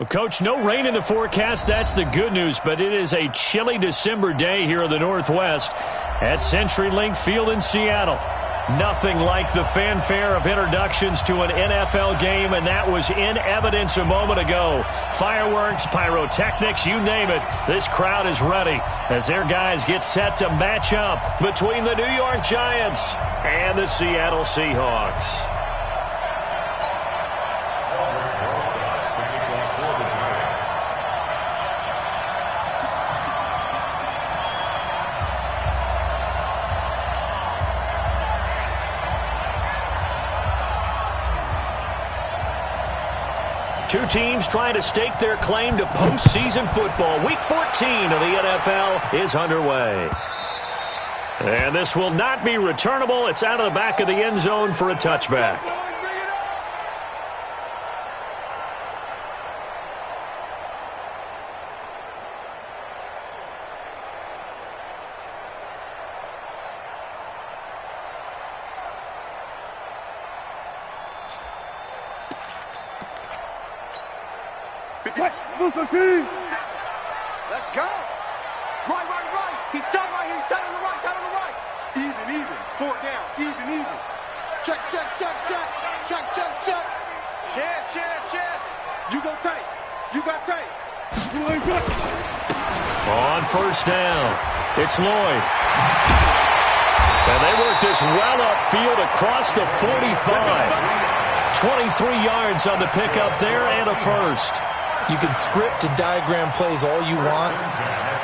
Well, Coach, no rain in the forecast. That's the good news, but it is a chilly December day here in the Northwest at CenturyLink Field in Seattle. Nothing like the fanfare of introductions to an NFL game, and that was in evidence a moment ago. Fireworks, pyrotechnics, you name it. This crowd is ready as their guys get set to match up between the New York Giants and the Seattle Seahawks. Two teams trying to stake their claim to postseason football. Week 14 of the NFL is underway. And this will not be returnable. It's out of the back of the end zone for a touchback. Let's go. Right. He's tight right here. He's tight on the right. Even. Fourth down. Even. Check. Chance. You go tight. You got tight. On first down, it's Lloyd. And they work this well upfield across the 45. 23 yards on the pickup there and a first. You can script and diagram plays all you want,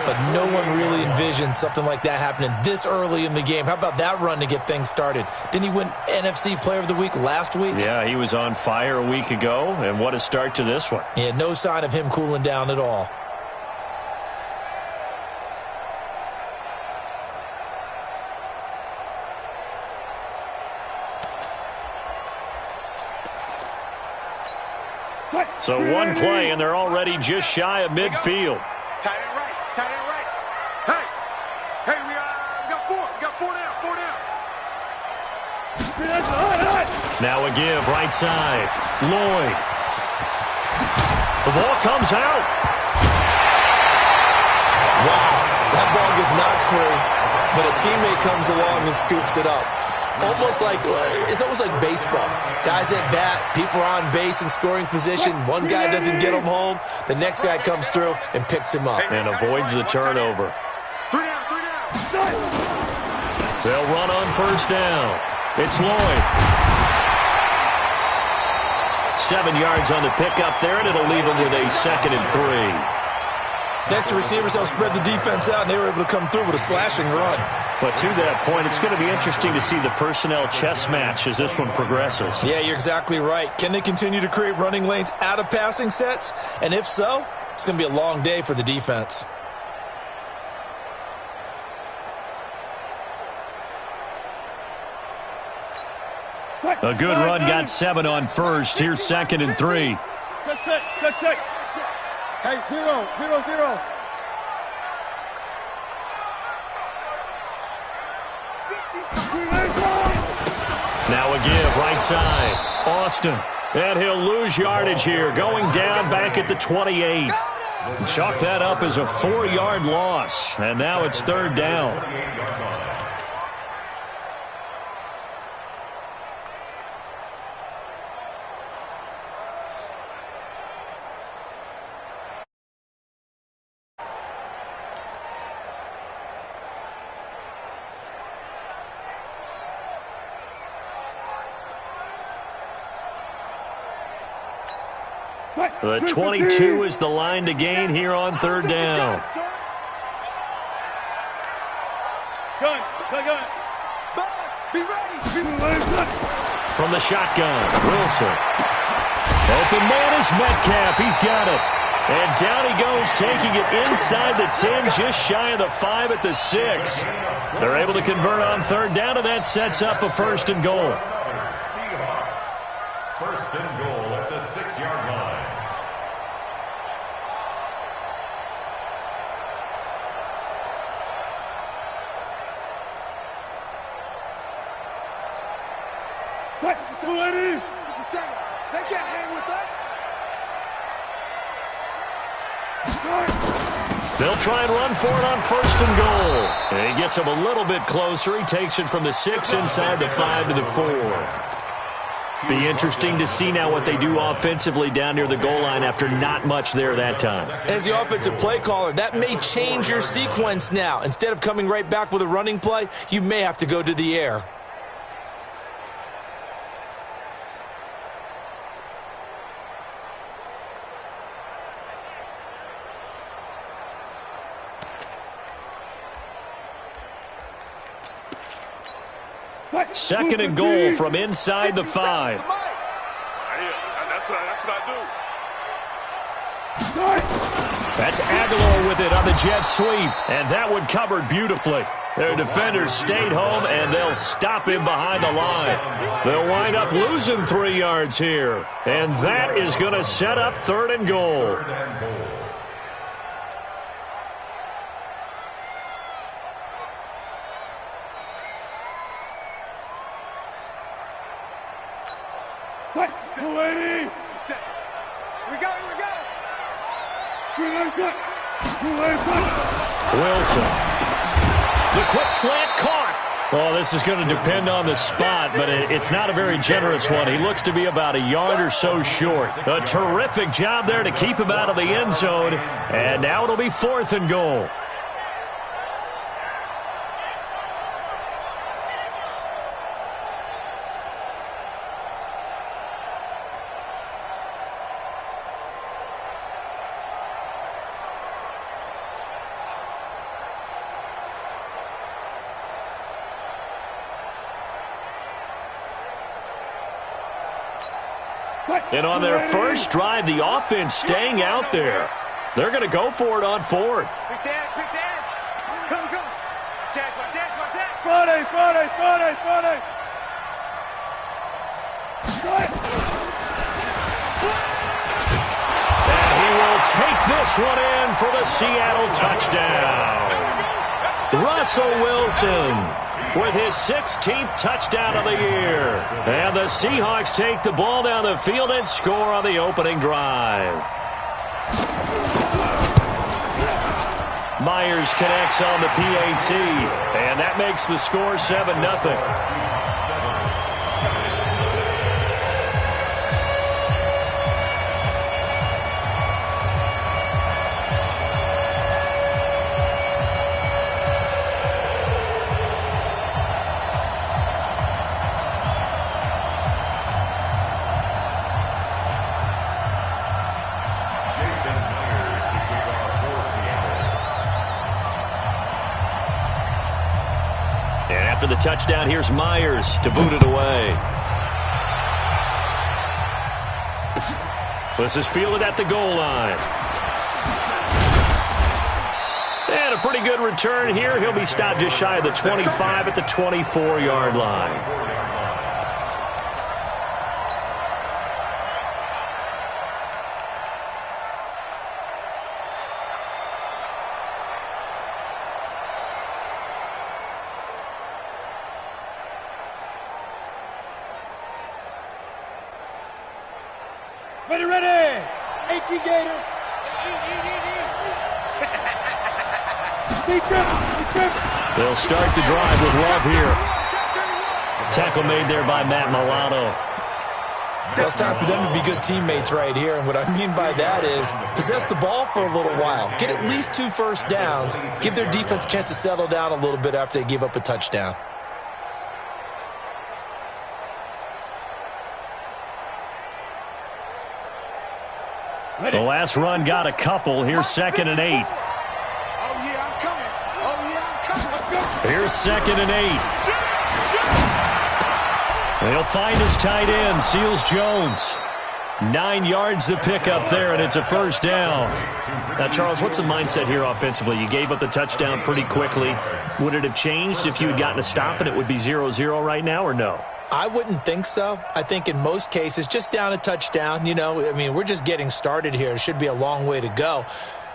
but no one really envisions something like that happening this early in the game. How about that run to get things started? Didn't he win NFC Player of the Week last week? Yeah, he was on fire a week ago, and what a start to this one. Yeah, no sign of him cooling down at all. So one play, and they're already just shy of midfield. Tight end right. Hey, we got four down. Now a give, right side. Lloyd. The ball comes out. Wow, that ball gets knocked free, but a teammate comes along and scoops it up. It's almost like baseball. Guys at bat, people are on base in scoring position. One guy doesn't get him home. The next guy comes through and picks him up. And avoids the turnover. Three down. They'll run on first down. It's Lloyd. 7 yards on the pickup there, and it'll leave him with a 2nd and 3. Next, the receivers help spread the defense out, and they were able to come through with a slashing run. But to that point, it's going to be interesting to see the personnel chess match as this one progresses. Yeah, you're exactly right. Can they continue to create running lanes out of passing sets? And if so, it's going to be a long day for the defense. A good run, got 7 on first. Here's 2nd and 3. Check. Hey, zero. Now a give, right side. Austin. And he'll lose yardage here, going down back at the 28. Chalk that up as a 4-yard loss. And now it's 3rd down. The 22 is the line to gain here on 3rd down. Gun. Be ready. From the shotgun, Wilson. Open man is Metcalf. He's got it. And down he goes, taking it inside the 10, just shy of the 5 at the 6. They're able to convert on 3rd down, and that sets up a 1st and goal. First and goal at the 6-yard line. They can't hang with us. They'll try and run for it on 1st and goal. And he gets him a little bit closer. He takes it from the 6 inside the 5 to the 4. Be interesting to see now what they do offensively down near the goal line after not much there that time. As the offensive play caller, that may change your sequence now. Instead of coming right back with a running play, you may have to go to the air. Second and goal from inside the 5. That's what I do. That's Aguilar with it on the jet sweep. And that one covered beautifully. Their defenders stayed home, and they'll stop him behind the line. They'll wind up losing 3 yards here. And that is going to set up 3rd and goal. Wilson. The quick slant caught. Oh, this is going to depend on the spot, but it's not a very generous one. He looks to be about a yard or so short. A terrific job there to keep him out of the end zone. And now it'll be 4th and goal. And on their first drive, the offense staying out there. They're going to go for it on 4th. Quick dance. Come. Jack. Friday. And he will take this one in for the Seattle touchdown. Russell Wilson with his 16th touchdown of the year. And the Seahawks take the ball down the field and score on the opening drive. Myers connects on the PAT, and that makes the score 7-0. After the touchdown, here's Myers to boot it away. This is fielded at the goal line. And a pretty good return here. He'll be stopped just shy of the 25 at the 24-yard line. Ready. 18 Gator. They'll start the drive with Love here. Tackle made there by Matt Milano. Well, it's time for them to be good teammates right here. And what I mean by that is possess the ball for a little while. Get at least 2 first downs. Give their defense a chance to settle down a little bit after they give up a touchdown. The last run got a couple. Here's 2nd and 8. Here's 2nd and 8. They'll find his tight end, Seals Jones. 9 yards to pick up there, and it's a first down. Now, Charles, what's the mindset here offensively? You gave up the touchdown pretty quickly. Would it have changed if you had gotten a stop and it would be 0-0 right now, or no? I wouldn't think so. I think in most cases, just down a touchdown, we're just getting started here. It should be a long way to go.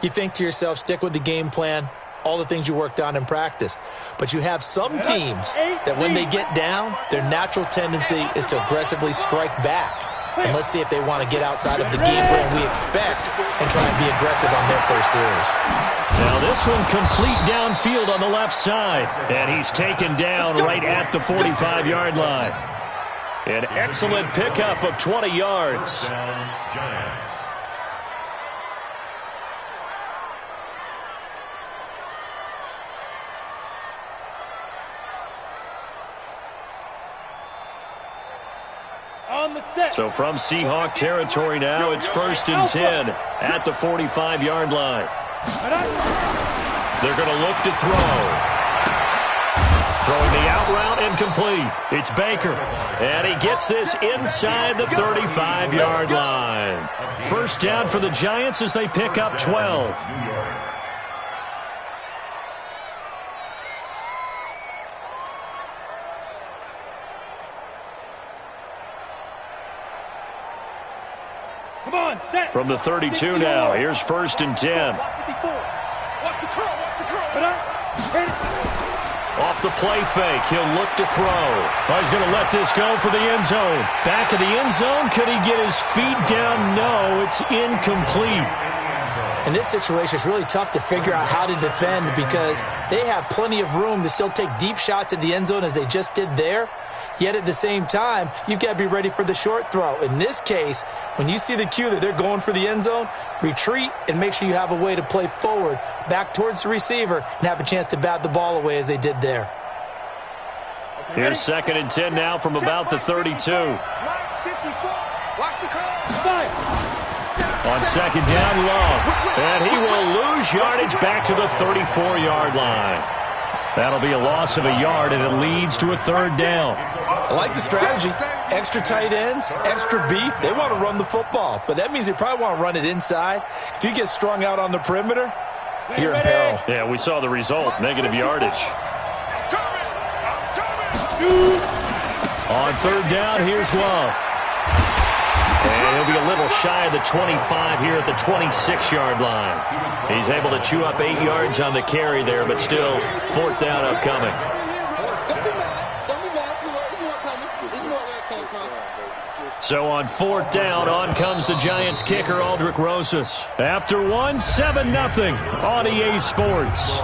You think to yourself, stick with the game plan, all the things you worked on in practice. But you have some teams that when they get down, their natural tendency is to aggressively strike back. And let's see if they want to get outside of the game plan we expect and try and be aggressive on their first series. Now this one complete downfield on the left side. And he's taken down right at the 45-yard line. An excellent pickup of 20 yards. Giants. So from Seahawk territory now, it's 1st and 10 at the 45-yard line. They're going to look to throw. Throwing the out route incomplete. It's Baker. And he gets this inside the 35-yard line. First down for the Giants as they pick up 12. From the 32 now, here's 1st and 10. Off the play fake, he'll look to throw. Oh, he's going to let this go for the end zone. Back of the end zone, could he get his feet down? No, it's incomplete. In this situation, it's really tough to figure out how to defend because they have plenty of room to still take deep shots at the end zone as they just did there. Yet at the same time, you've got to be ready for the short throw. In this case, when you see the cue that they're going for the end zone, retreat and make sure you have a way to play forward, back towards the receiver, and have a chance to bat the ball away as they did there. Here's 2nd and 10 now from about the 32. On 2nd down, Love. And he will lose yardage back to the 34-yard line. That'll be a loss of a yard, and it leads to a 3rd down. I like the strategy. Extra tight ends, extra beef. They want to run the football, but that means they probably want to run it inside. If you get strung out on the perimeter, you're in peril. Yeah, we saw the result, negative yardage. On 3rd down, here's Love. And he'll be a little shy of the 25 here at the 26-yard line. He's able to chew up 8 yards on the carry there, but still 4th down upcoming. So on 4th down, on comes the Giants kicker, Aldrick Rosas. After one, 7-0 on EA Sports.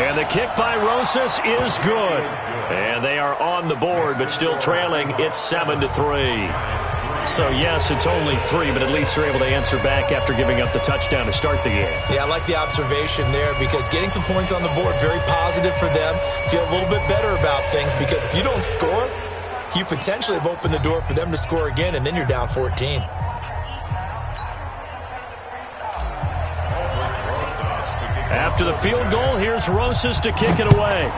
And the kick by Rosas is good. And they are on the board, but still trailing. It's 7-3. So, yes, it's only 3, but at least they're able to answer back after giving up the touchdown to start the game. Yeah, I like the observation there because getting some points on the board, very positive for them. Feel a little bit better about things because if you don't score, you potentially have opened the door for them to score again, and then you're down 14. After the field goal, here's Rosas to kick it away.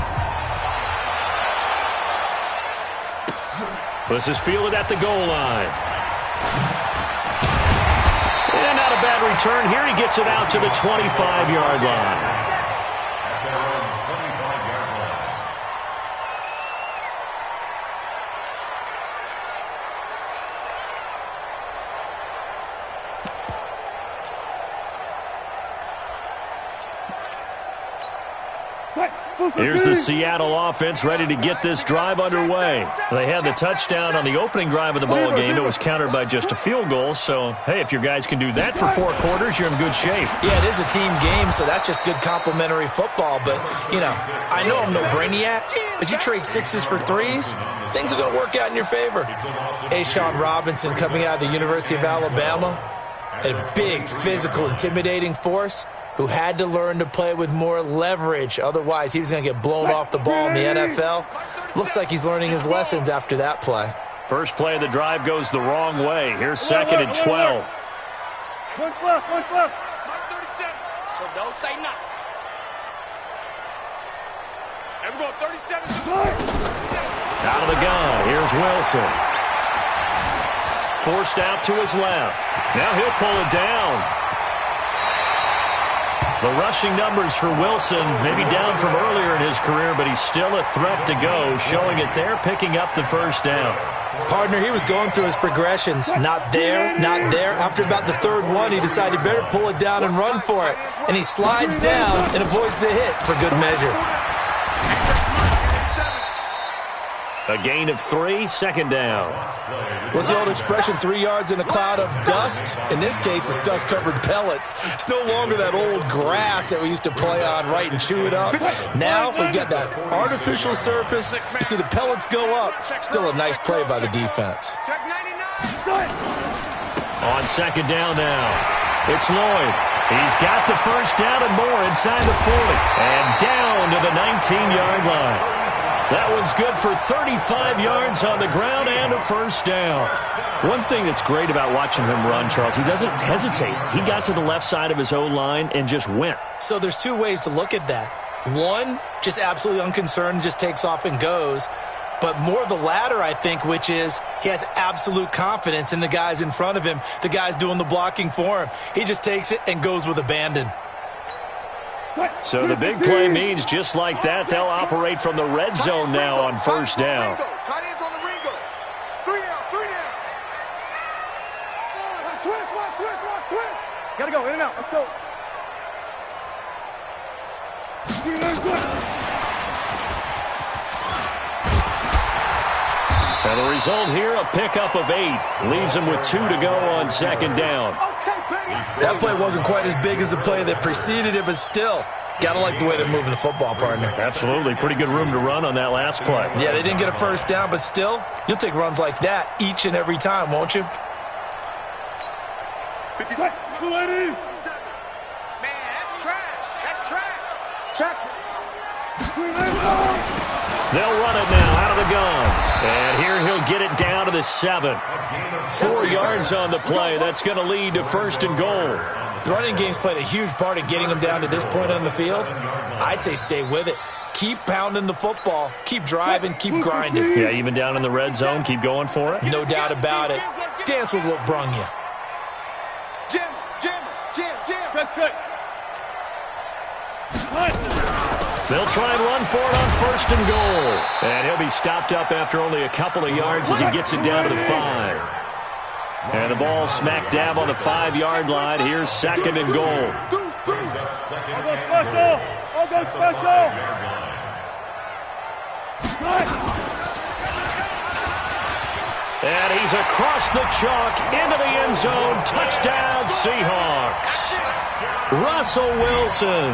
This is fielded at the goal line. And not a bad return. Here he gets it out to the 25-yard line. Here's the Seattle offense ready to get this drive underway. They had the touchdown on the opening drive of the ball game. It was countered by just a field goal. So, hey, if your guys can do that for 4 quarters, you're in good shape. Yeah, it is a team game, so that's just good complimentary football. But, you know, I know I'm no brainiac, but you trade 6s for 3s, things are going to work out in your favor. Ashawn Robinson coming out of the University of Alabama, a big, physical, intimidating force who had to learn to play with more leverage. Otherwise, he was going to get blown off the ball in the NFL. Looks like he's learning his lessons after that play. First play of the drive goes the wrong way. Here's 2nd and 12. One left. 37. So don't say nothing. And we're going 37. Out of the gun. Here's Wilson. Forced out to his left. Now he'll pull it down. The rushing numbers for Wilson, maybe down from earlier in his career, but he's still a threat to go, showing it there, picking up the first down. Partner, he was going through his progressions. Not there, not there. After about the third one, he decided he better pull it down and run for it. And he slides down and avoids the hit for good measure. A gain of 3, second down. What's the old expression, 3 yards in a cloud of dust? In this case, it's dust-covered pellets. It's no longer that old grass that we used to play on, right, and chew it up. Now we've got that artificial surface. You see the pellets go up. Still a nice play by the defense. On second down now, it's Lloyd. He's got the first down and more inside the 40. And down to the 19-yard line. That one's good for 35 yards on the ground and a first down. One thing that's great about watching him run, Charles, he doesn't hesitate. He got to the left side of his O-line and just went. So there's two ways to look at that. One, just absolutely unconcerned, just takes off and goes. But more the latter, I think, which is he has absolute confidence in the guys in front of him, the guys doing the blocking for him. He just takes it and goes with abandon. So the big play means just like that, they'll operate from the red zone now on first down. Tight ends on the Ringo. 3 down, 3 down. Switch. Gotta go, in and out. Let's go. And the result here, a pickup of 8. Leaves them with 2 to go on second down. That play wasn't quite as big as the play that preceded it, but still, gotta like the way they're moving the football, partner. Absolutely. Pretty good room to run on that last play. Yeah, they didn't get a first down, but still, you'll take runs like that each and every time, won't you? 50 Man, that's trash. That's trash. Check. They'll run it now out of the gun. And here he'll get it down to the 7. 4 yards on the play. That's going to lead to first and goal. The running game's played a huge part in getting them down to this point on the field. I say stay with it. Keep pounding the football. Keep driving. Keep grinding. Yeah, even down in the red zone, keep going for it. No doubt about it. Dance with what brung you. Jim. They'll try and run for it on first and goal. And he'll be stopped up after only a couple of yards as he gets it down to the 5. And the ball smack dab on the 5-yard line. Here's second and goal. I'll go special. And he's across the chalk into the end zone. Touchdown, Seahawks. Russell Wilson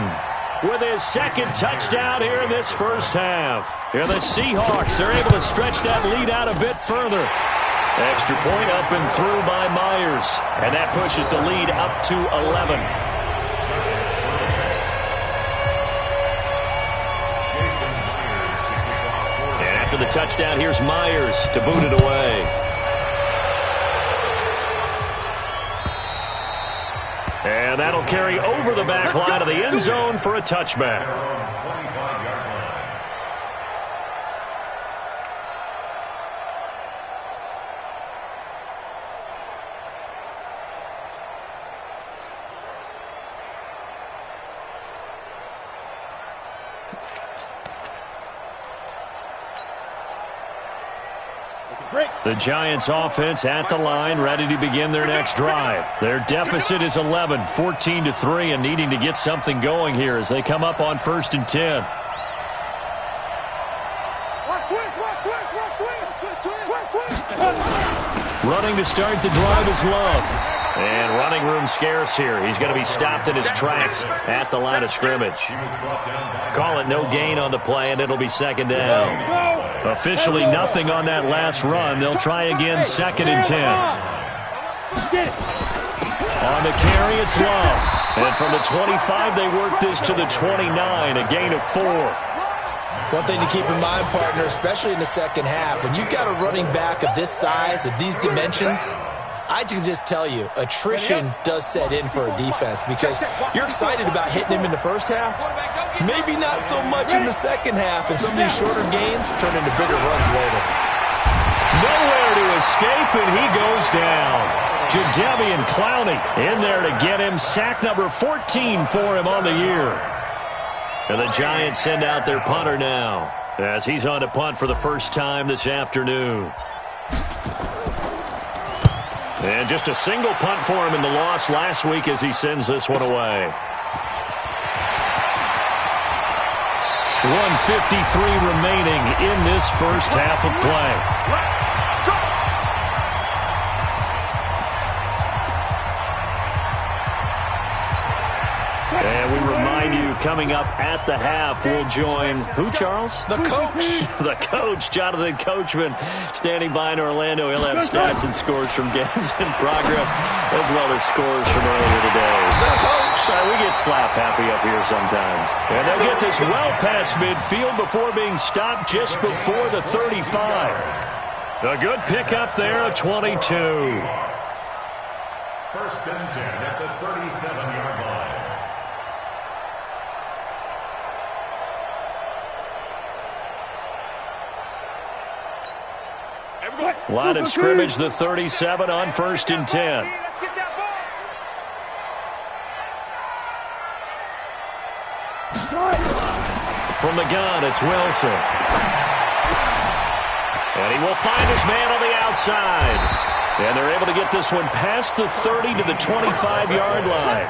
with his second touchdown here in this first half. Here the Seahawks are able to stretch that lead out a bit further. Extra point up and through by Myers. And that pushes the lead up to 11. And after the touchdown, here's Myers to boot it away. And that'll carry over the back line of the end zone for a touchback. The Giants offense at the line, ready to begin their next drive. Their deficit is 11, 14-3, and needing to get something going here as they come up on first and 10. Running to start the drive is Love. And running room scarce here. He's going to be stopped in his tracks at the line of scrimmage. Call it no gain on the play, and it'll be second down. Officially nothing on that last run. They'll try again, second and 10. On the carry, it's Love. And from the 25, they work this to the 29, a gain of 4. One thing to keep in mind, partner, especially in the second half, when you've got a running back of this size, of these dimensions, I can just tell you, attrition does set in for a defense because you're excited about hitting him in the first half. Maybe not so much in the second half, and some of these shorter gains turn into bigger runs later. Nowhere to escape, and he goes down. Jadeveon Clowney in there to get him. Sack number 14 for him on the year. And the Giants send out their punter now as he's on to punt for the first time this afternoon. And just a single punt for him in the loss last week as he sends this one away. 1:53 remaining in this first half of play. And we remind you, coming up at the half, we'll join who, Charles? The coach. The coach, Jonathan Coachman, standing by in Orlando. He'll have stats and scores from games in progress, as well as scores from earlier today. The coach. We get slap happy up here sometimes. And they'll get this well past midfield before being stopped just before the 35. A good pickup there, a 22. First and 10 at the 37-yard line. Line of scrimmage, the 37 on 1st and 10. From the gun, it's Wilson. And he will find his man on the outside. And they're able to get this one past the 30 to the 25-yard line.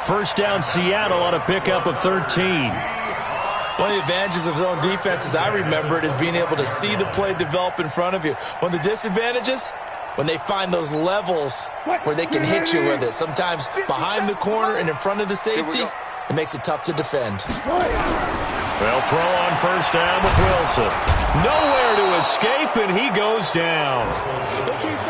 First down, Seattle on a pickup of 13. One of the advantages of zone defense, as I remember it, is being able to see the play develop in front of you. One of the disadvantages, when they find those levels where they can hit you with it. Sometimes behind the corner and in front of the safety, it makes it tough to defend. Well, throw on first down with Wilson. Nowhere to escape, and he goes down.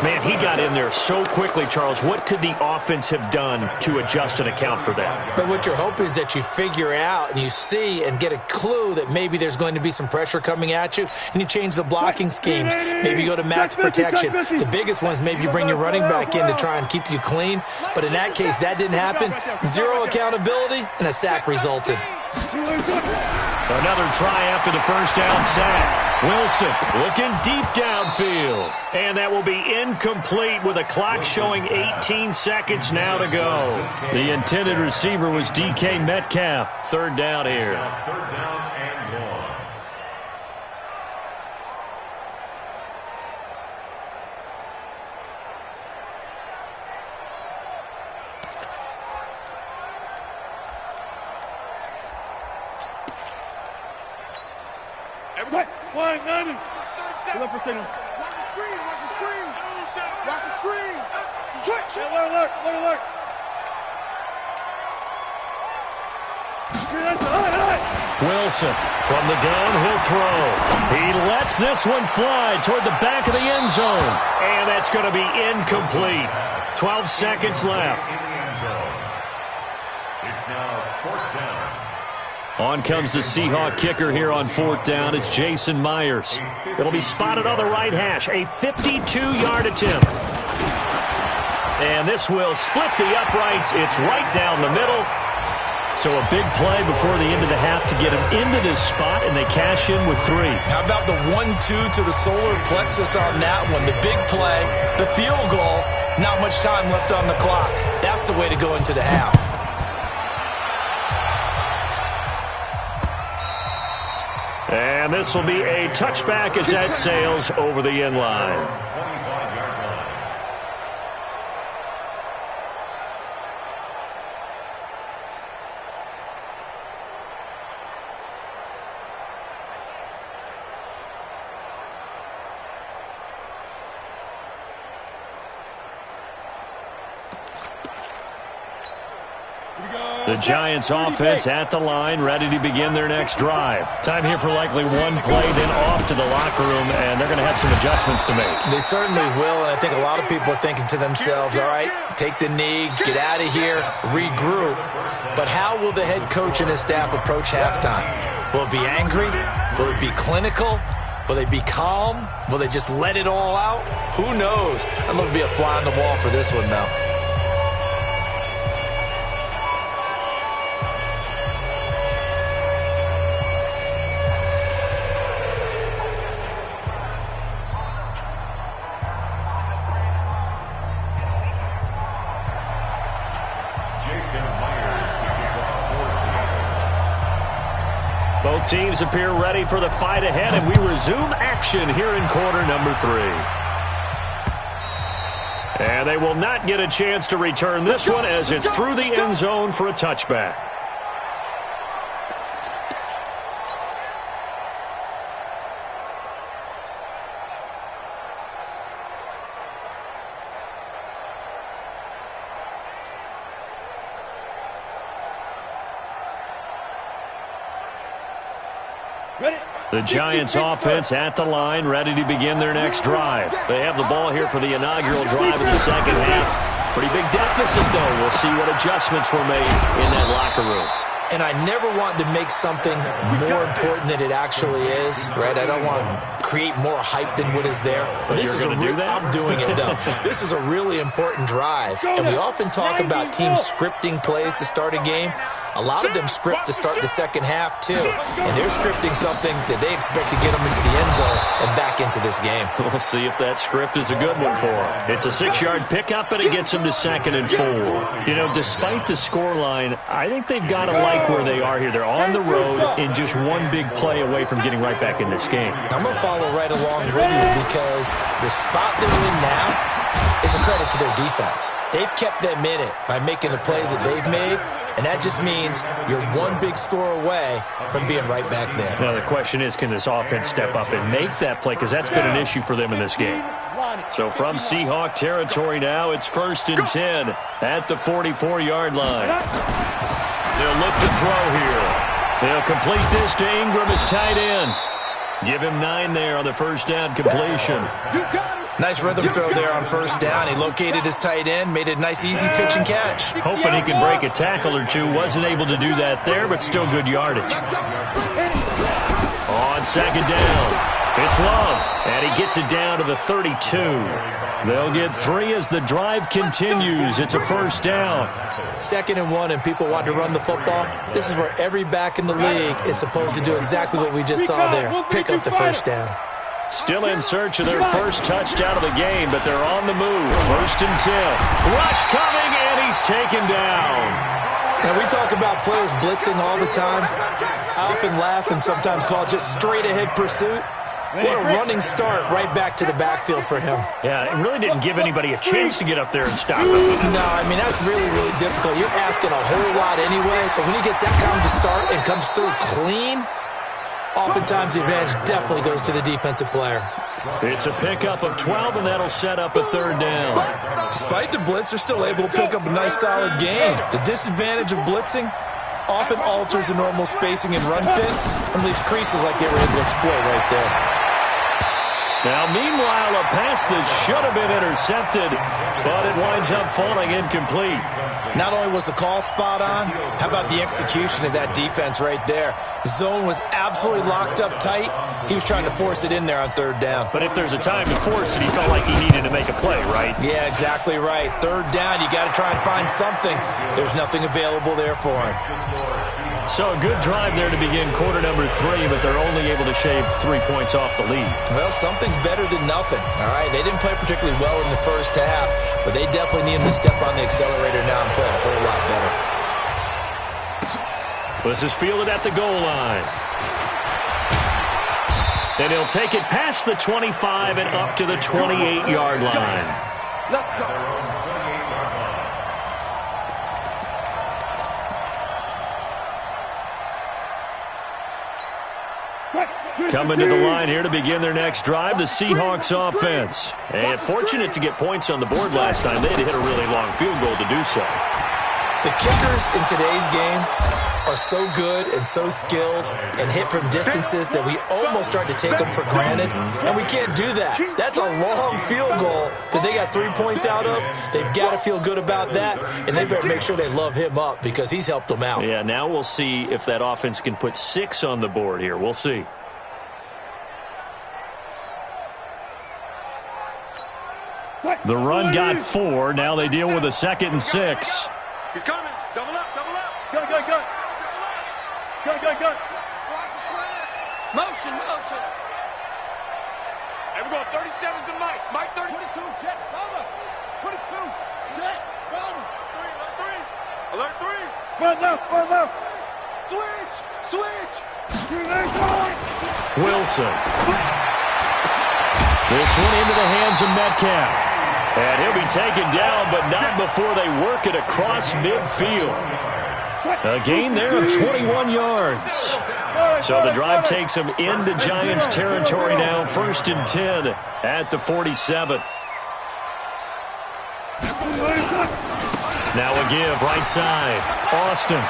Man, he got in there so quickly, Charles. What could the offense have done to adjust and account for that? But what you're hoping is that you figure out and you see and get a clue that maybe there's going to be some pressure coming at you, and you change the blocking schemes. Maybe you go to max protection. The biggest one is maybe you bring your running back in to try and keep you clean. But in that case, that didn't happen. Zero accountability, and a sack resulted. Another try after the first down sack. Wilson looking deep downfield. And that will be incomplete with a clock showing 18 seconds now to go. The intended receiver was DK Metcalf. Third down here. Third down and 1. Flying 90. Pull up for signal. Watch the screen. Watch the screen. Watch the screen. Switch. Alert. Alert. Wilson from the gun, he'll throw. He lets this one fly toward the back of the end zone. And that's going to be incomplete. 12 seconds left. It's now 4th down. On comes the Seahawk kicker here on 4th down. It's Jason Myers. It'll be spotted on the right hash. A 52-yard attempt. And this will split the uprights. It's right down the middle. So a big play before the end of the half to get him into this spot, and they cash in with 3. How about the 1-2 to the solar plexus on that one? The big play, the field goal, not much time left on the clock. That's the way to go into the half. And this will be a touchback as that sails over the end line. 25-yard line. The Giants offense at the line, ready to begin their next drive. Time here for likely one play, then off to the locker room, and they're going to have some adjustments to make. They certainly will, and I think a lot of people are thinking to themselves, all right, take the knee, get out of here, regroup. But how will the head coach and his staff approach halftime? Will it be angry? Will it be clinical? Will they be calm? Will they just let it all out? Who knows? I'm going to be a fly on the wall for this one, though. Both teams appear ready for the fight ahead, and we resume action here in quarter number 3. And they will not get a chance to return this one as it's through the end zone for a touchback. The Giants offense at the line, ready to begin their next drive. They have the ball here for the inaugural drive of the second half. Pretty big deficit, though. We'll see what adjustments were made in that locker room. And I never want to make something more important than it actually is, right? I don't want to create more hype than what is there. But this is I'm doing it, though. This is a really important drive. And we often talk about teams scripting plays to start a game. A lot of them script to start the second half, too. And they're scripting something that they expect to get them into the end zone and back into this game. We'll see if that script is a good one for them. It's a 6-yard pickup, and it gets them to 2nd and 4. You know, despite the scoreline, I think they've got to like where they are here. They're on the road and just one big play away from getting right back in this game. I'm going to follow right along with you because the spot they're in now is a credit to their defense. They've kept them in it by making the plays that they've made. And that just means you're one big score away from being right back there. Now, the question is, can this offense step up and make that play? Because that's been an issue for them in this game. So from Seahawk territory now, it's 1st and 10 at the 44-yard line. They'll look to throw here. They'll complete this to Ingram as tight end. Give him 9 there on the first down completion. Nice rhythm throw there on first down. He located his tight end, made a nice easy pitch and catch. Hoping he could break a tackle or two. Wasn't able to do that there, but still good yardage. On 2nd down, it's Love, and he gets it down to the 32. They'll get 3 as the drive continues. It's a first down. 2nd and 1, and people want to run the football. This is where every back in the league is supposed to do exactly what we just saw there. Pick up the first down. Still in search of their first touchdown of the game, but they're on the move. 1st and 10. Rush coming, and he's taken down. Now, we talk about players blitzing all the time. I often laugh and sometimes call it just straight-ahead pursuit. What a running start right back to the backfield for him. Yeah, it really didn't give anybody a chance to get up there and stop him. No, I mean, that's really, really difficult. You're asking a whole lot anyway, but when he gets that kind of a start and comes through clean, oftentimes the advantage definitely goes to the defensive player. It's a pickup of 12, and that'll set up a 3rd down. Despite the blitz, they're still able to pick up a nice, solid gain. The disadvantage of blitzing often alters the normal spacing and run fits and leaves creases like they were able to exploit right there. Now, meanwhile, a pass that should have been intercepted, but it winds up falling incomplete. Not only was the call spot on, how about the execution of that defense right there? The zone was absolutely locked up tight. He was trying to force it in there on 3rd down. But if there's a time to force it, he felt like he needed to make a play, right? Yeah, exactly right. 3rd down, you got to try and find something. There's nothing available there for him. So a good drive there to begin quarter number 3, but they're only able to shave 3 points off the lead. Well, something's better than nothing, all right? They didn't play particularly well in the first half, but they definitely need him to step on the accelerator now and play a whole lot better. This is fielded at the goal line. And he'll take it past the 25 and up to the 28-yard line. Let's go. Coming to the line here to begin their next drive, the Seahawks offense. And fortunate to get points on the board last time. They had to hit a really long field goal to do so. The kickers in today's game are so good and so skilled and hit from distances that we almost start to take them for granted, and we can't do that. That's a long field goal that they got 3 points out of. They've got to feel good about that, and they better make sure they love him up because he's helped them out. Yeah, now we'll see if that offense can put 6 on the board here. We'll see. The run got 4. Now they deal with a 2nd and 6. He's coming. Double up, double up. Go. Watch the slant. Motion. Hey, we're going 37's to Mike. Mike 30. 22, jet, cover. 22, jet, cover. 3, alert 3. Run left. Switch. Wilson. This one into the hands of Metcalf. And he'll be taken down, but not before they work it across midfield. A gain there of 21 yards. So the drive takes them into Giants territory now, 1st and 10 at the 47. Now a give, right side. Austin.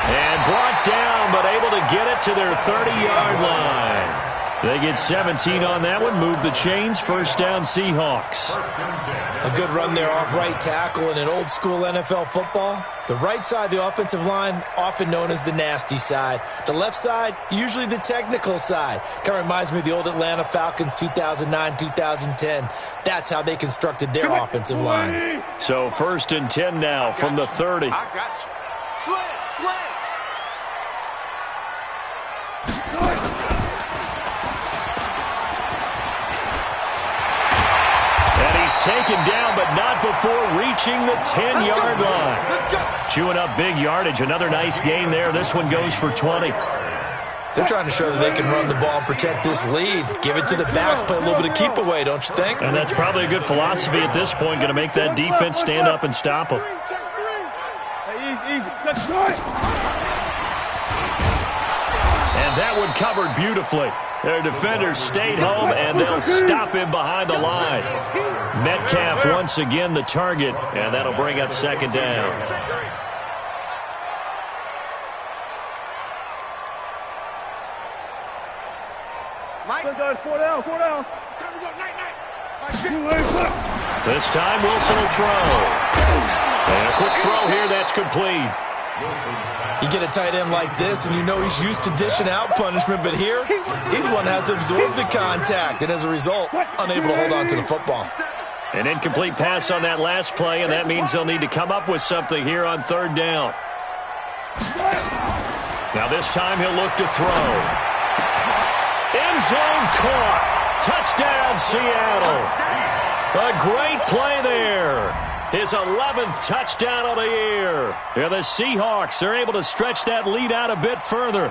And brought down, but able to get it to their 30-yard line. They get 17 on that one, move the chains, 1st down Seahawks. A good run there off right tackle in an old-school NFL football. The right side of the offensive line, often known as the nasty side. The left side, usually the technical side. Kind of reminds me of the old Atlanta Falcons 2009-2010. That's how they constructed their offensive line. So 1st and 10 now from the 30. I got you. Slam. Taken down, but not before reaching the 10-yard line. Chewing up big yardage. Another nice gain there. This one goes for 20. They're trying to show that they can run the ball and protect this lead. Give it to the backs, play a little bit of keep away, don't you think? And that's probably a good philosophy at this point. Going to make that defense stand up and stop them. And that one covered beautifully. Their defenders stayed home, and they'll stop him behind the line. Metcalf once again the target, and that'll bring up 2nd down. This time Wilson will throw. And a quick throw here, that's complete. You get a tight end like this, and you know he's used to dishing out punishment, but here, he's the one that has to absorb the contact, and as a result, unable to hold on to the football. An incomplete pass on that last play, and that means they'll need to come up with something here on 3rd down. Now this time he'll look to throw. End zone caught. Touchdown, Seattle. A great play there. His 11th touchdown of the year. Yeah, the Seahawks are able to stretch that lead out a bit further.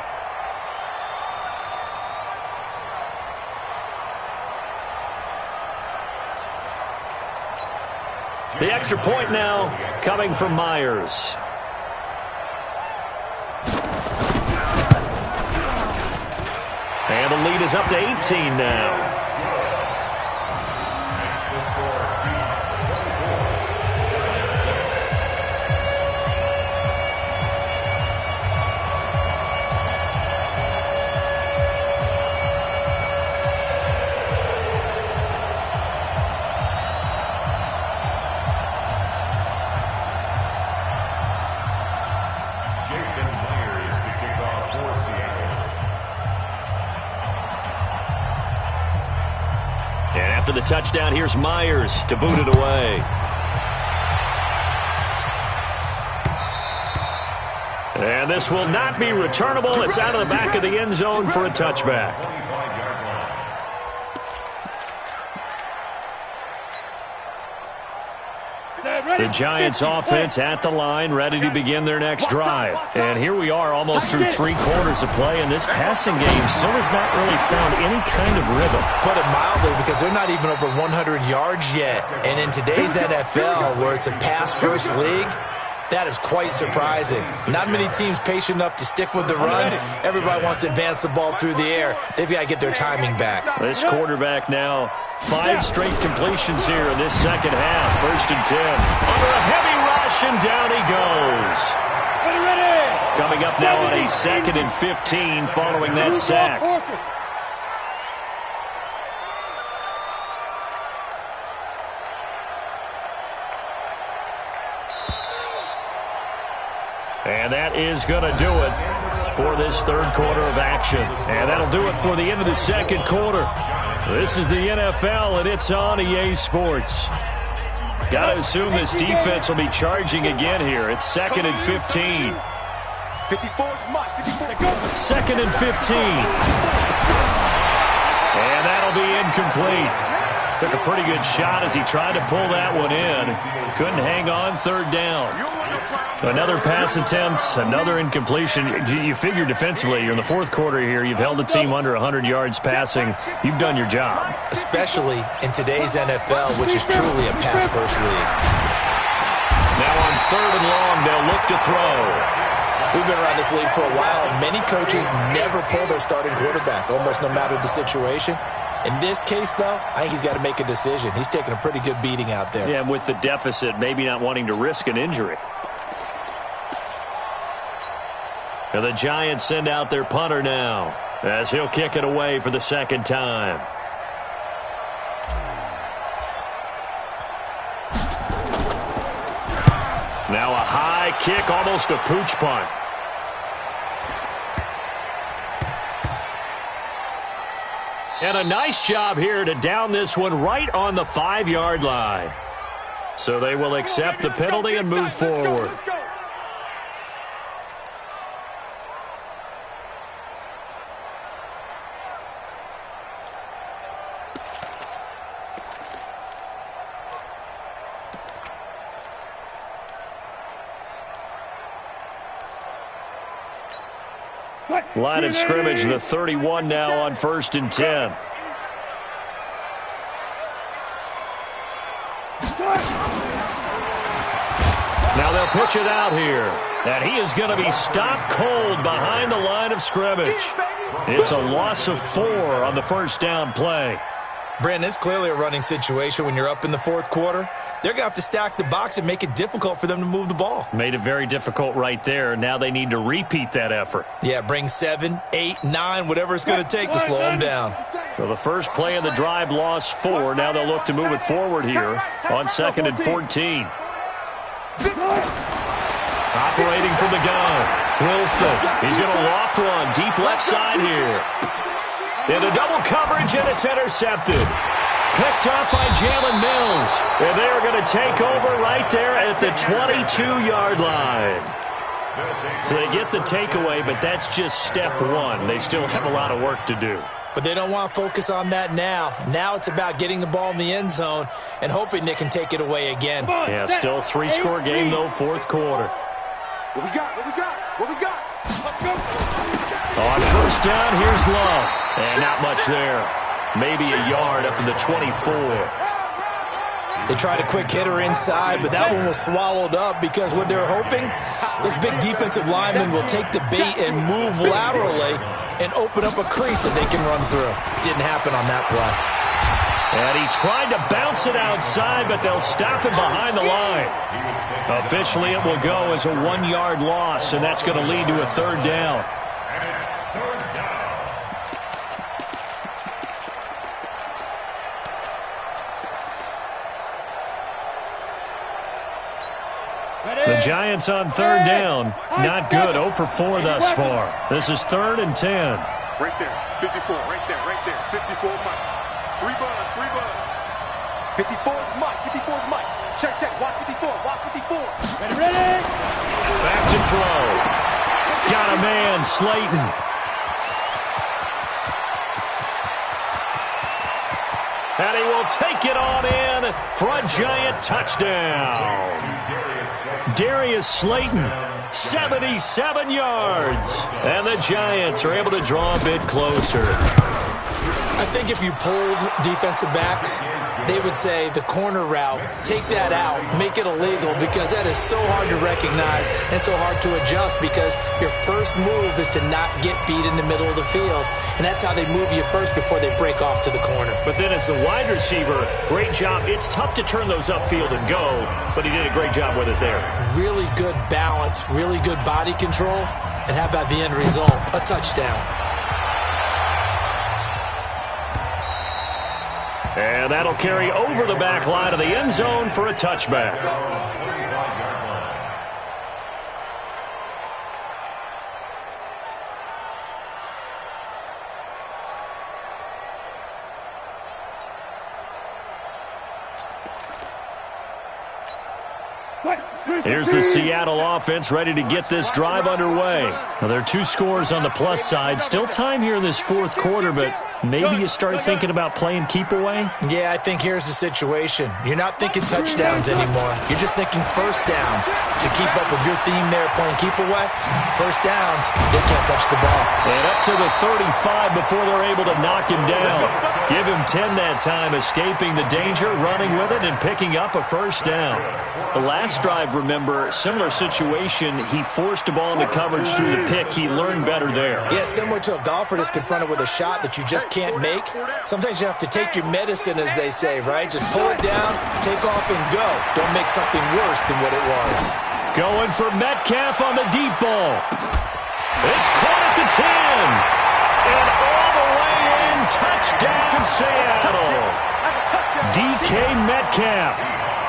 The extra point now coming from Myers. And the lead is up to 18 now. After the touchdown, here's Myers to boot it away. And this will not be returnable. It's out of the back of the end zone for a touchback. The Giants offense at the line, ready to begin their next drive. And here we are almost through 3 quarters of play, and this passing game still has not really found any kind of rhythm. Put it mildly, because they're not even over 100 yards yet. And in today's NFL, where it's a pass-first league, that is quite surprising. Not many teams patient enough to stick with the run. Everybody wants to advance the ball through the air. They've got to get their timing back. This quarterback now, 5 straight completions here in this second half. 1st and 10. Under a heavy rush, and down he goes. Coming up now on a 2nd and 15 following that sack. And that is going to do it for this 3rd quarter of action. And that'll do it for the end of the 2nd quarter. This is the NFL, and it's on EA Sports. Got to assume this defense will be charging again here. It's 2nd and 15. 2nd and 15. And that'll be incomplete. Took a pretty good shot as he tried to pull that one in. Couldn't hang on, third down. Another pass attempt, another incompletion. You figure defensively, you're in the fourth quarter here. You've held the team under 100 yards passing. You've done your job. Especially in today's NFL, which is truly a pass-first league. Now on third and long, they'll look to throw. We've been around this league for a while, and many coaches never pull their starting quarterback, almost no matter the situation. In this case, though, I think he's got to make a decision. He's taking a pretty good beating out there. Yeah, and with the deficit, maybe not wanting to risk an injury. And the Giants send out their punter now, as he'll kick it away for the second time. Now a high kick, almost a pooch punt. And a nice job here to down this one right on the 5-yard line. So they will accept the penalty and move forward. Line of scrimmage, the 31 now on 1st and 10. Now they'll pitch it out here. And he is going to be stopped cold behind the line of scrimmage. It's a loss of 4 on the first down play. Brandon, it's clearly a running situation when you're up in the fourth quarter. They're going to have to stack the box and make it difficult for them to move the ball. Made it very difficult right there. Now they need to repeat that effort. Yeah, bring 7, 8, 9, whatever it's going to take to slow them down. So the first play of the drive lost 4. Now they'll look to move it forward here on 2nd and 14. Operating from the gun, Wilson. He's going to loft one deep left side here. Into double coverage, and it's intercepted. Picked up by Jalen Mills. And they're going to take over right there at the 22-yard line. So they get the takeaway, but that's just step 1. They still have a lot of work to do. But they don't want to focus on that now. Now it's about getting the ball in the end zone and hoping they can take it away again. Yeah, still a 3-score game, though, fourth quarter. What we got? What we got? What we got? Let's go. On first down, here's Love. And not much there. Maybe a yard up to the 24. They tried a quick hitter inside, but that one was swallowed up because what they were hoping, this big defensive lineman will take the bait and move laterally and open up a crease that they can run through. Didn't happen on that play. And he tried to bounce it outside, but they'll stop him behind the line. Officially, it will go as a 1-yard loss, and that's going to lead to a third down. The Giants on third down. Not good. 0 for 4 thus far. This is 3rd and 10. Right there. 54. Right there. Right there. 54 Mike. 3 buds. 3 buds. 54 is Mike. 54 is Mike. Check, check. Watch 54. Watch 54. Ready? Back to throw. Got a man, Slayton. And he will take it on in for a Giant touchdown. Darius Slayton, 77 yards. And the Giants are able to draw a bit closer. I think if you polled defensive backs, they would say the corner route, take that out, make it illegal, because that is so hard to recognize and so hard to adjust, because your first move is to not get beat in the middle of the field. And that's how they move you first before they break off to the corner. But then as the wide receiver, great job. It's tough to turn those upfield and go, but he did a great job with it there. Really good balance, really good body control, and how about the end result? A touchdown. And that'll carry over the back line of the end zone for a touchback. Here's the Seattle offense ready to get this drive underway. Now, there are 2 scores on the plus side. Still time here in this fourth quarter, but maybe you start thinking about playing keep away? Yeah, I think here's the situation. You're not thinking touchdowns anymore. You're just thinking first downs. To keep up with your theme there playing keep away, first downs, they can't touch the ball. And up to the 35 before they're able to knock him down. Give him 10 that time, escaping the danger, running with it, and picking up a first down. The last drive, remember, similar situation. He forced a ball into coverage through the pick. He learned better there. Yeah, similar to a golfer that's confronted with a shot that you just can't make. Sometimes you have to take your medicine, as they say, right? Just pull it down, take off, and go. Don't make something worse than what it was. Going for Metcalf on the deep ball. It's caught at the 10. And all the way in, touchdown Seattle. DK Metcalf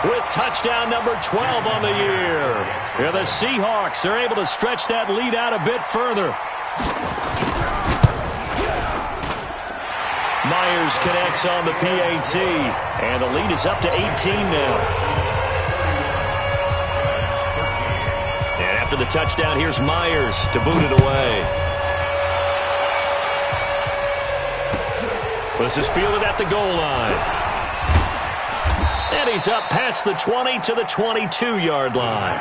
with touchdown number 12 on the year. Yeah, the Seahawks are able to stretch that lead out a bit further. Myers connects on the PAT, and the lead is up to 18 now. And after the touchdown, here's Myers to boot it away. This is fielded at the goal line. And he's up past the 20 to the 22-yard line.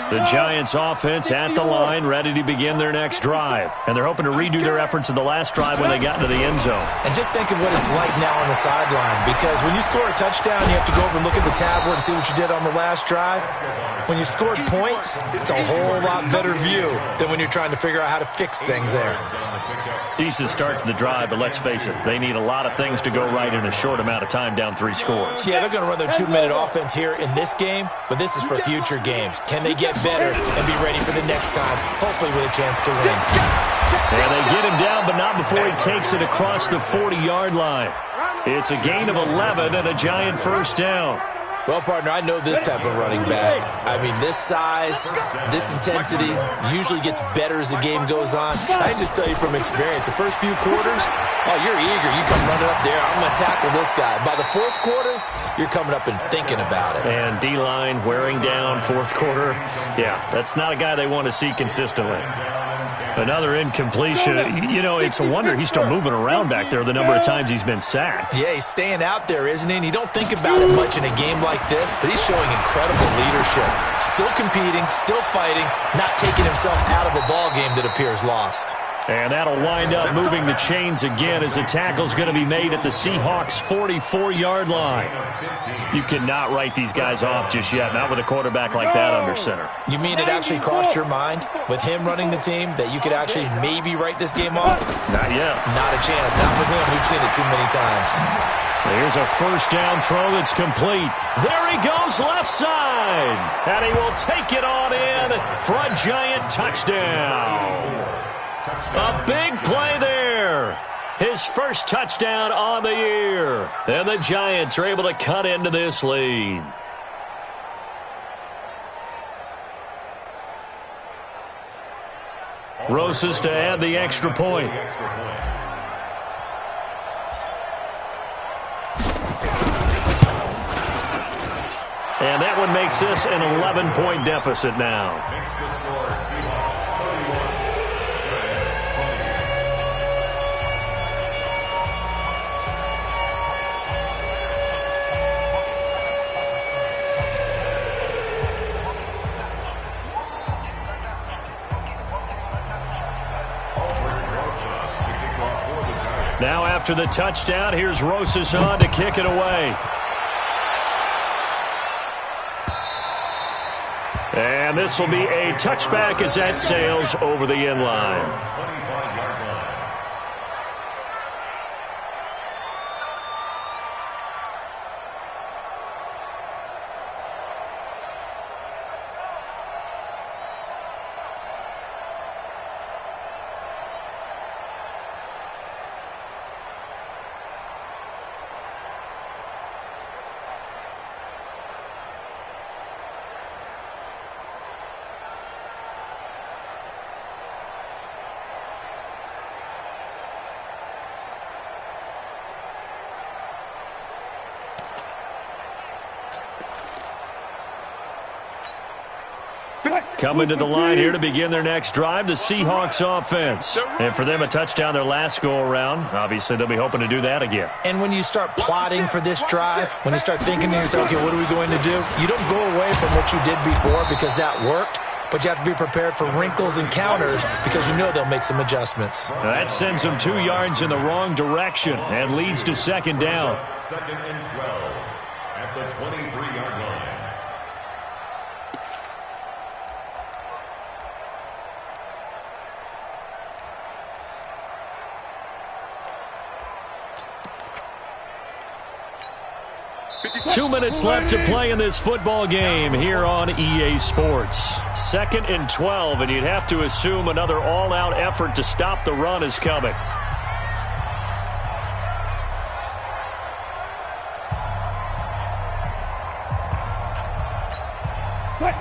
The Giants offense at the line, ready to begin their next drive. And they're hoping to redo their efforts in the last drive when they got into the end zone. And just think of what it's like now on the sideline, because when you score a touchdown, you have to go over and look at the tablet and see what you did on the last drive. When you scored points, it's a whole lot better view than when you're trying to figure out how to fix things there. Decent start to the drive, but let's face it, they need a lot of things to go right in a short amount of time, down 3 scores. Yeah, they're going to run their 2-minute offense here in this game, but this is for future games. Can they get better and be ready for the next time, hopefully with a chance to win? And they get him down, but not before he takes it across the 40-yard line. It's a gain of 11 and a Giant first down. Well, partner, I know this type of running back. I mean, this size, this intensity usually gets better as the game goes on. I can just tell you from experience, the first few quarters, oh, you're eager. You come running up there, I'm going to tackle this guy. By the fourth quarter, you're coming up and thinking about it. And D-line wearing down fourth quarter. Yeah, that's not a guy they want to see consistently. Another incompletion. You know, it's a wonder he's still moving around back there the number of times he's been sacked. Yeah, he's staying out there, isn't he? And you don't think about it much in a game like this, but he's showing incredible leadership. Still competing, still fighting, not taking himself out of a ball game that appears lost. And that'll wind up moving the chains again as the tackle's going to be made at the Seahawks' 44-yard line. You cannot write these guys off just yet, not with a quarterback like that under center. You mean it actually crossed your mind with him running the team that you could actually maybe write this game off? Not yet. Not a chance. Not with him. We've seen it too many times. Here's a first down throw that's complete. There he goes left side. And he will take it on in for a Giant touchdown. A big play there. His first touchdown on the year. And the Giants are able to cut into this lead. Rosas to add the extra point. And that one makes this an 11-point deficit now. Now after the touchdown, here's Rosas on to kick it away. And this will be a touchback as that sails over the end line. Coming to the line here to begin their next drive, the Seahawks offense. And for them, a touchdown their last go-around. Obviously, they'll be hoping to do that again. And when you start plotting for this drive, when you start thinking to yourself, okay, what are we going to do? You don't go away from what you did before because that worked, but you have to be prepared for wrinkles and counters because you know they'll make some adjustments. That sends them 2 yards in the wrong direction and leads to second down. Second and 12 at the 23-yard line. Two minutes left to play in this football game here on EA Sports. Second and 12, and you'd have to assume another all-out effort to stop the run is coming.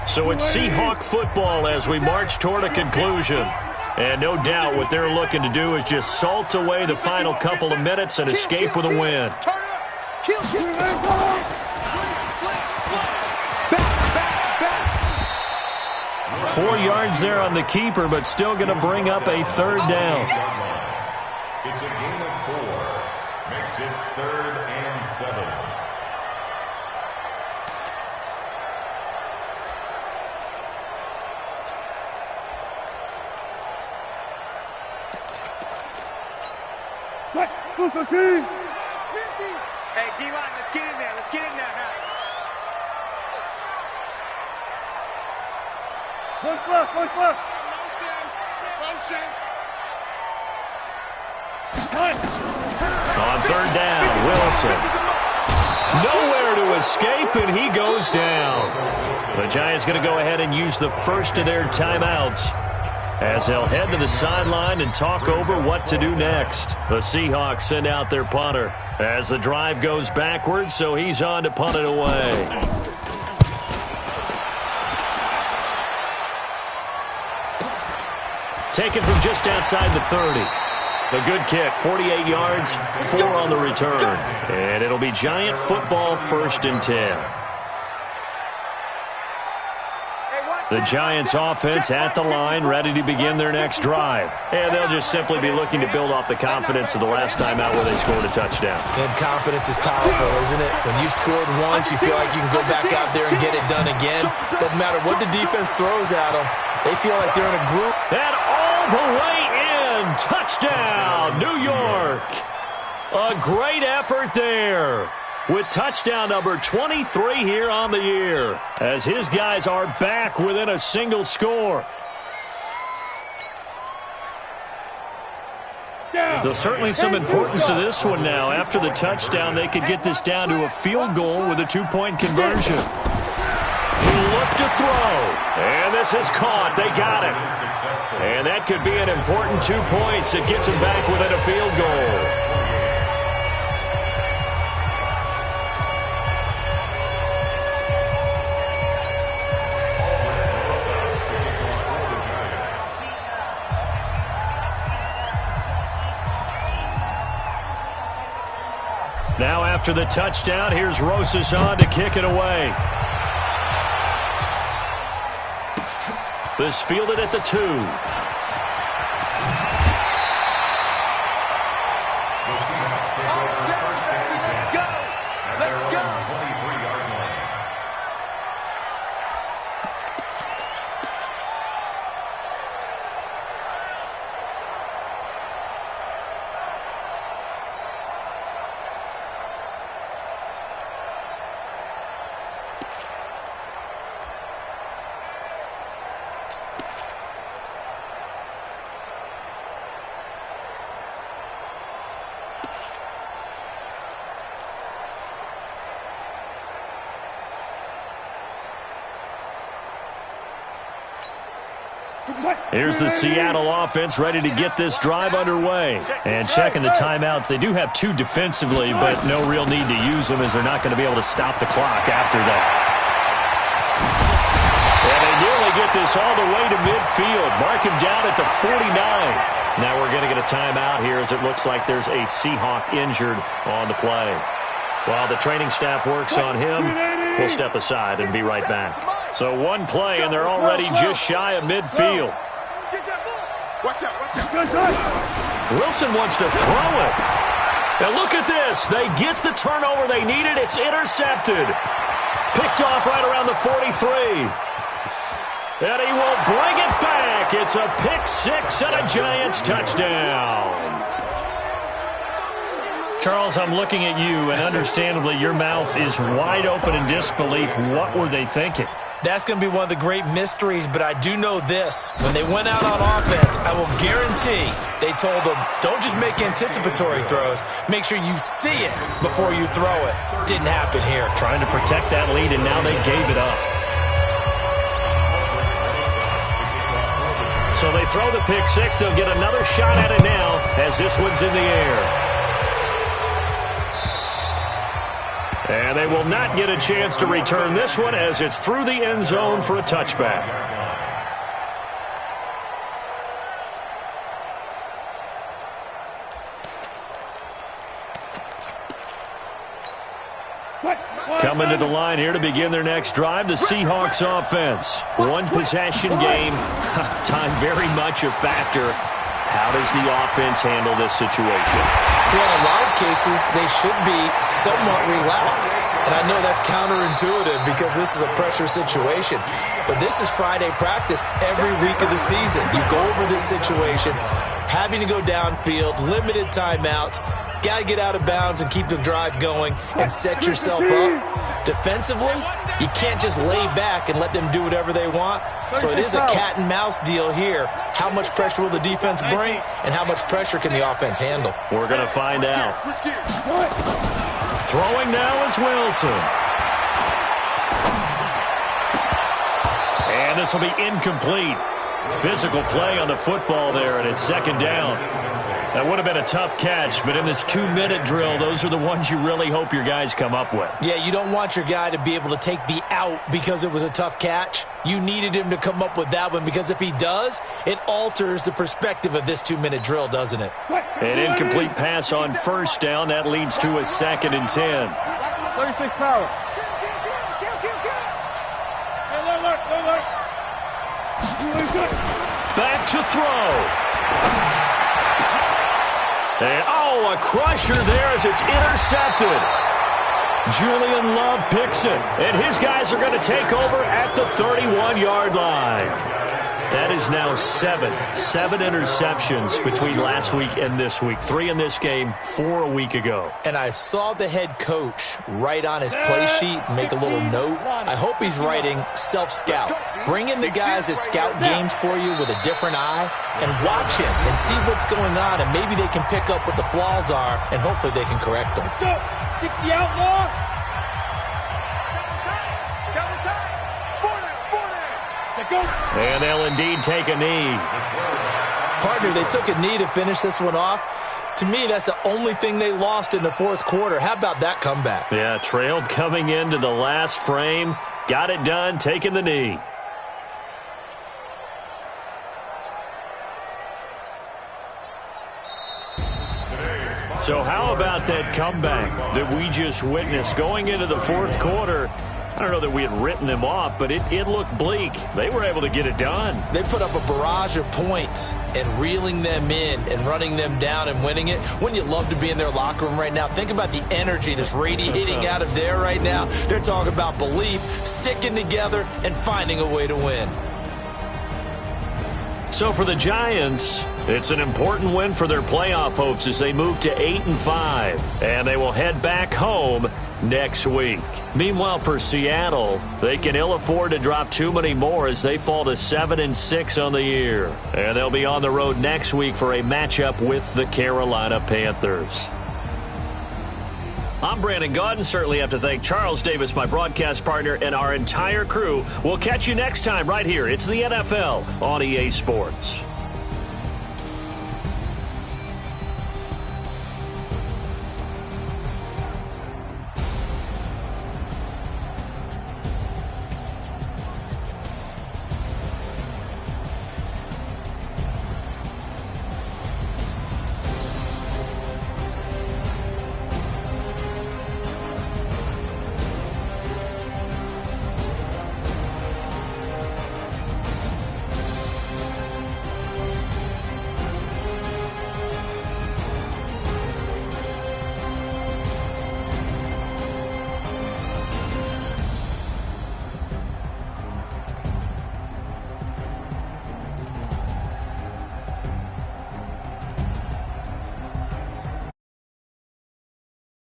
So it's Seahawk football as we march toward a conclusion. And no doubt what they're looking to do is just salt away the final couple of minutes and escape with a win. 4 yards there on the keeper, but still going to bring up a third down. It's a gain of 4. Makes it 3rd and 7. Hey, D-line, let's get in there. Let's get in there now. One left. Motion. On third down, Wilson. Nowhere to escape, and he goes down. The Giants going to go ahead and use the first of their timeouts as they'll head to the sideline and talk over what to do next. The Seahawks send out their punter as the drive goes backwards, so he's on to punt it away. Taken from just outside the 30. A good kick, 48 yards, 4 on the return. And it'll be Giant football, 1st and 10. The Giants offense at the line, ready to begin their next drive. And they'll just simply be looking to build off the confidence of the last time out where they scored a touchdown. And confidence is powerful, isn't it? When you've scored once, you feel like you can go back out there and get it done again. Doesn't matter what the defense throws at them. They feel like they're in a group. And all the way in. Touchdown, New York. A great effort there, with touchdown number 23 here on the year, as his guys are back within a single score. There's certainly some importance to this one now. After the touchdown, they could get this down to a field goal with a 2-point conversion. He looked to throw, and this is caught. They got it. And that could be an important 2 points that gets him back within a field goal. Now after the touchdown, here's Rosas on to kick it away. This fielded at the 2. The Seahawks take over 1st and 10 at their own 23-yard line. Here's the Seattle offense ready to get this drive underway. And checking the timeouts, they do have 2 defensively, but no real need to use them as they're not going to be able to stop the clock after that. And they nearly get this all the way to midfield. Mark him down at the 49. Now we're going to get a timeout here as it looks like there's a Seahawk injured on the play. While the training staff works on him, we'll step aside and be right back. So one play, and they're already just shy of midfield. Watch out, watch out. Wilson wants to throw it. And look at this. They get the turnover they needed. It's intercepted. Picked off right around the 43. And he will bring it back. It's a pick six and a Giants touchdown. Charles, I'm looking at you, and understandably your mouth is wide open in disbelief. What were they thinking? That's going to be one of the great mysteries, but I do know this. When they went out on offense, I will guarantee they told them, don't just make anticipatory throws. Make sure you see it before you throw it. Didn't happen here. Trying to protect that lead, and now they gave it up. So they throw the pick six. They'll get another shot at it now as this one's in the air. And they will not get a chance to return this one as it's through the end zone for a touchback. Coming to the line here to begin their next drive, the Seahawks offense. One possession game. Time very much a factor. How does the offense handle this situation? Well, in a lot of cases, they should be somewhat relaxed. And I know that's counterintuitive because this is a pressure situation. But this is Friday practice every week of the season. You go over this situation, having to go downfield, limited timeouts, got to get out of bounds and keep the drive going and set yourself up. Defensively, you can't just lay back and let them do whatever they want. So it is a cat and mouse deal here. How much pressure will the defense bring, and how much pressure can the offense handle? We're going to find out. Throwing now is Wilson. And this will be incomplete. Physical play on the football there, and it's second down. That would have been a tough catch, but in this 2-minute drill, those are the ones you really hope your guys come up with. Yeah, you don't want your guy to be able to take the out because it was a tough catch. You needed him to come up with that one because if he does, it alters the perspective of this 2-minute drill, doesn't it? An incomplete pass on first down. That leads to a 2nd and 10. 36 power. Back to throw. And, a crusher there as it's intercepted. Julian Love picks it, and his guys are going to take over at the 31-yard line. That is now 7 interceptions between last week and this week. 3 in this game, 4 a week ago. And I saw the head coach write on his play sheet, make a little note. I hope he's writing self-scout. Bring in the guys that scout games for you with a different eye and watch him and see what's going on, and maybe they can pick up what the flaws are, and hopefully they can correct them. 60 outlaw. And they'll indeed take a knee. Partner, they took a knee to finish this one off. To me, that's the only thing they lost in the fourth quarter. How about that comeback? Yeah, trailed coming into the last frame. Got it done, taking the knee. So how about that comeback that we just witnessed going into the fourth quarter? I don't know that we had written them off, but it looked bleak. They were able to get it done. They put up a barrage of points and reeling them in and running them down and winning it. Wouldn't you love to be in their locker room right now? Think about the energy that's radiating out of there right now. They're talking about belief, sticking together, and finding a way to win. So for the Giants, it's an important win for their playoff hopes as they move to 8-5, and they will head back home next week. Meanwhile, for Seattle, they can ill afford to drop too many more as they fall to 7-6 on the year, and they'll be on the road next week for a matchup with the Carolina Panthers. I'm Brandon Gaudin. Certainly have to thank Charles Davis, my broadcast partner, and our entire crew. We'll catch you next time right here. It's the NFL on EA Sports.